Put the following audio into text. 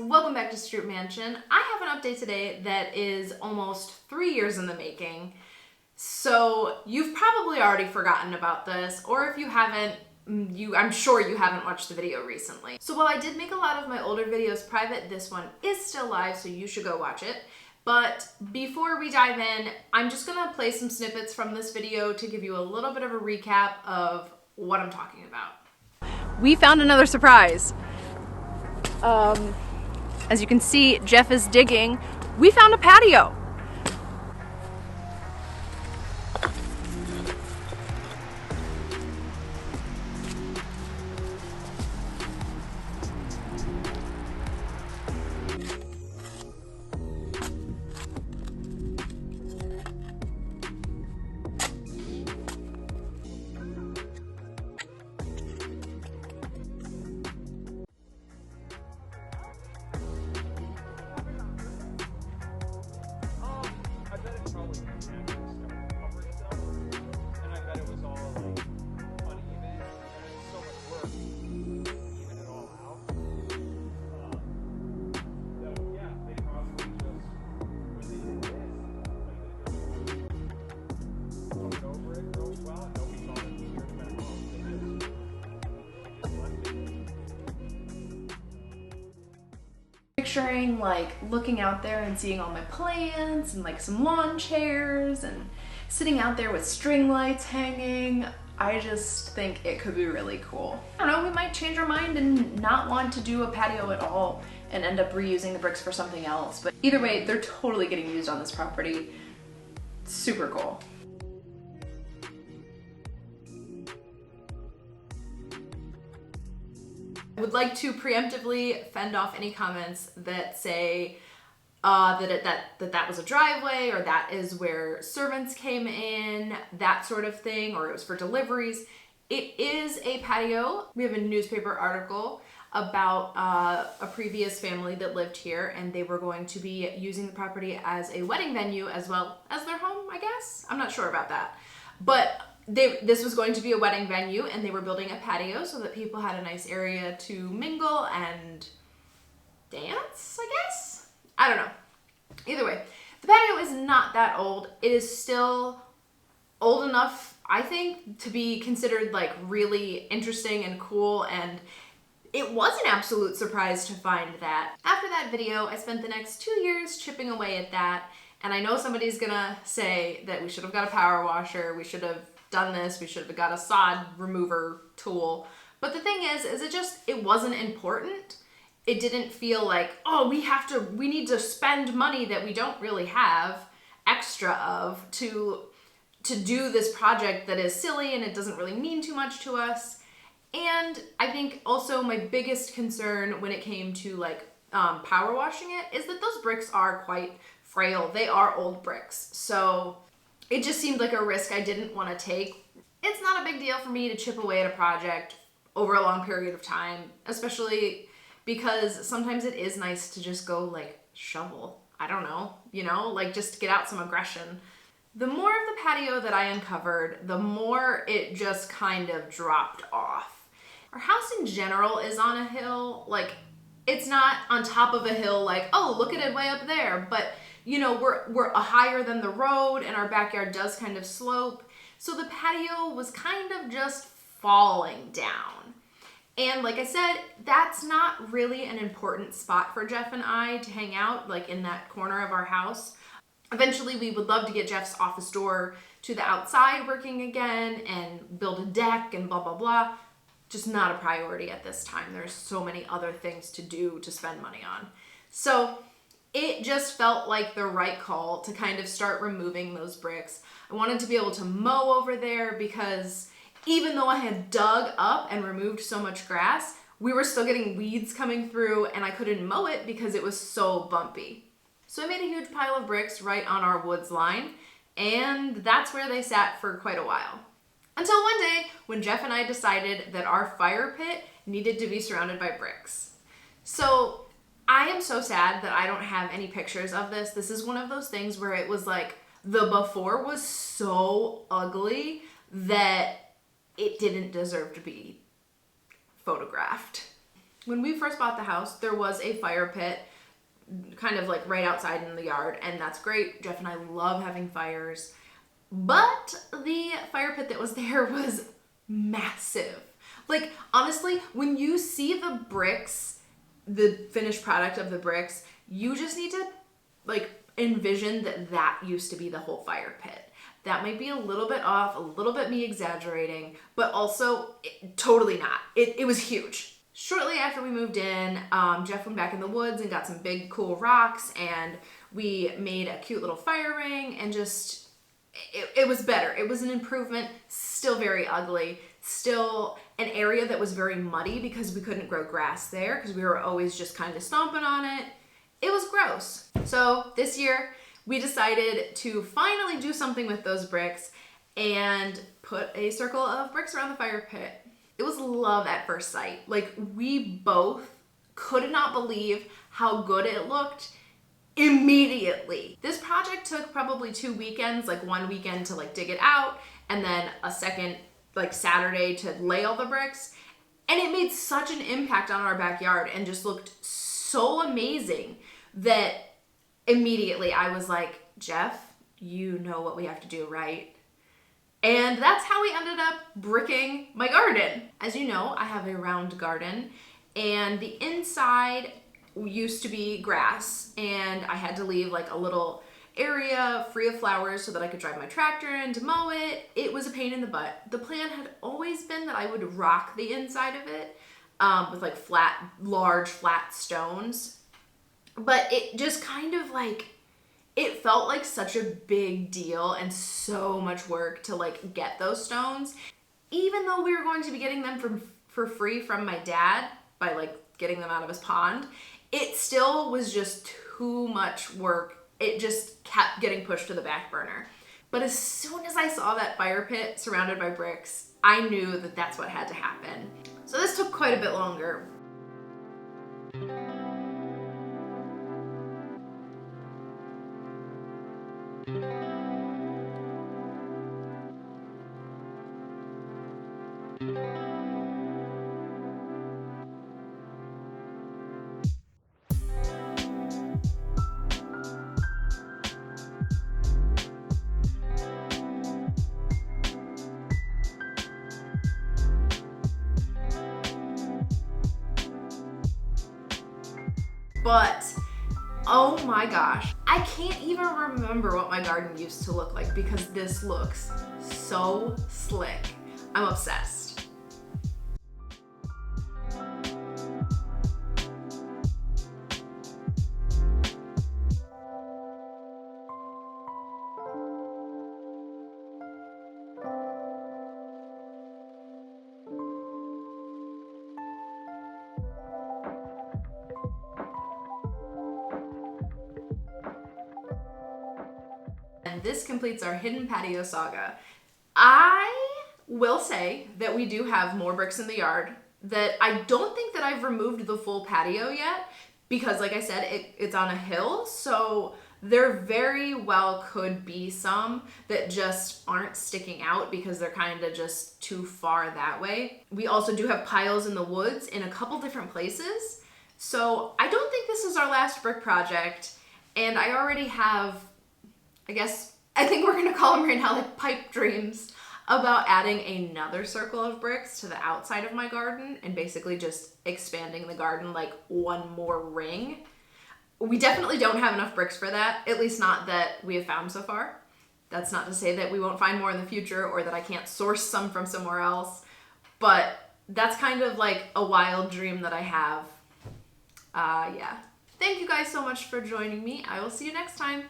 welcome back to Stroup Mansion. I have an update today that is almost 3 years in the making. So you've probably already forgotten about this, or if you haven't, I'm sure you haven't watched the video recently. So while I did make a lot of my older videos private, this one is still live, so you should go watch it. But before we dive in, I'm just gonna play some snippets from this video to give you a little bit of a recap of what I'm talking about. We found another surprise. As you can see, Jeff is digging. We found a patio. Picturing like looking out there and seeing all my plants and like some lawn chairs and sitting out there with string lights hanging. I just think it could be really cool. I don't know, we might change our mind and not want to do a patio at all and end up reusing the bricks for something else. But either way, they're totally getting used on this property. Super cool. I would like to preemptively fend off any comments that say that was a driveway, or that is where servants came in, that sort of thing, or it was for deliveries. It is a patio. We have a newspaper article about a previous family that lived here, and they were going to be using the property as a wedding venue as well as their home, I guess. I'm not sure about that. But this was going to be a wedding venue, and they were building a patio so that people had a nice area to mingle and dance, I guess? I don't know. Either way, the patio is not that old. It is still old enough, I think, to be considered like really interesting and cool, and it was an absolute surprise to find that. After that video, I spent the next 2 years chipping away at that, and I know somebody's gonna say that we should have got a power washer, we should have done this, we should have got a sod remover tool. But the thing is it wasn't important. It didn't feel like, oh, we need to spend money that we don't really have extra of to do this project that is silly and it doesn't really mean too much to us. And I think also my biggest concern when it came to like power washing it is that those bricks are quite frail. They are old bricks. So it just seemed like a risk I didn't want to take. It's not a big deal for me to chip away at a project over a long period of time, especially because sometimes it is nice to just go like shovel. I don't know, like just get out some aggression. The more of the patio that I uncovered, the more it just kind of dropped off. Our house in general is on a hill. Like, it's not on top of a hill like, oh, look at it way up there, but we're higher than the road, and our backyard does kind of slope. So the patio was kind of just falling down. And like I said, that's not really an important spot for Jeff and I to hang out, like in that corner of our house. Eventually, we would love to get Jeff's office door to the outside working again and build a deck and blah, blah, blah. Just not a priority at this time. There's so many other things to do to spend money on. So it just felt like the right call to kind of start removing those bricks. I wanted to be able to mow over there because even though I had dug up and removed so much grass, we were still getting weeds coming through, and I couldn't mow it because it was so bumpy. So I made a huge pile of bricks right on our woods line, and that's where they sat for quite a while. Until one day when Jeff and I decided that our fire pit needed to be surrounded by bricks. So I am so sad that I don't have any pictures of this. This is one of those things where it was like the before was so ugly that it didn't deserve to be photographed. When we first bought the house, there was a fire pit kind of like right outside in the yard, and that's great. Jeff and I love having fires. But the fire pit that was there was massive. Like, honestly, when you see the bricks, the finished product of the bricks, you just need to, like, envision that that used to be the whole fire pit. That might be a little bit off, a little bit me exaggerating, but also totally not. It was huge. Shortly after we moved in, Jeff went back in the woods and got some big cool rocks, and we made a cute little fire ring, and just, it was better. It was an improvement, still very ugly, still an area that was very muddy because we couldn't grow grass there because we were always just kind of stomping on it. It was gross. So this year we decided to finally do something with those bricks and put a circle of bricks around the fire pit. It was love at first sight. Like, we both could not believe how good it looked immediately. This project took probably 2 weekends, like one weekend to like dig it out, and then a second like Saturday to lay all the bricks. And it made such an impact on our backyard and just looked so amazing that immediately I was like, Jeff, you know what we have to do, right? And that's how we ended up bricking my garden. As you know, I have a round garden, and the inside used to be grass, and I had to leave like a little area free of flowers so that I could drive my tractor in to mow it. It was a pain in the butt. The plan had always been that I would rock the inside of it with like large flat stones. But it just kind of like, it felt like such a big deal and so much work to like get those stones. Even though we were going to be getting them for free from my dad by like getting them out of his pond, it still was just too much work. It just kept getting pushed to the back burner. But as soon as I saw that fire pit surrounded by bricks, I knew that that's what had to happen. So this took quite a bit longer. But oh my gosh, I can't even remember what my garden used to look like because this looks so slick. I'm obsessed. And this completes our hidden patio saga. I will say that we do have more bricks in the yard, that I don't think that I've removed the full patio yet because, like I said, it's on a hill, so there very well could be some that just aren't sticking out because they're kind of just too far that way. We also do have piles in the woods in a couple different places, so I don't think this is our last brick project, and I already have, I think we're gonna call them right now like pipe dreams about adding another circle of bricks to the outside of my garden and basically just expanding the garden like one more ring. We definitely don't have enough bricks for that, at least not that we have found so far. That's not to say that we won't find more in the future or that I can't source some from somewhere else, but that's kind of like a wild dream that I have. Yeah. Thank you guys so much for joining me. I will see you next time.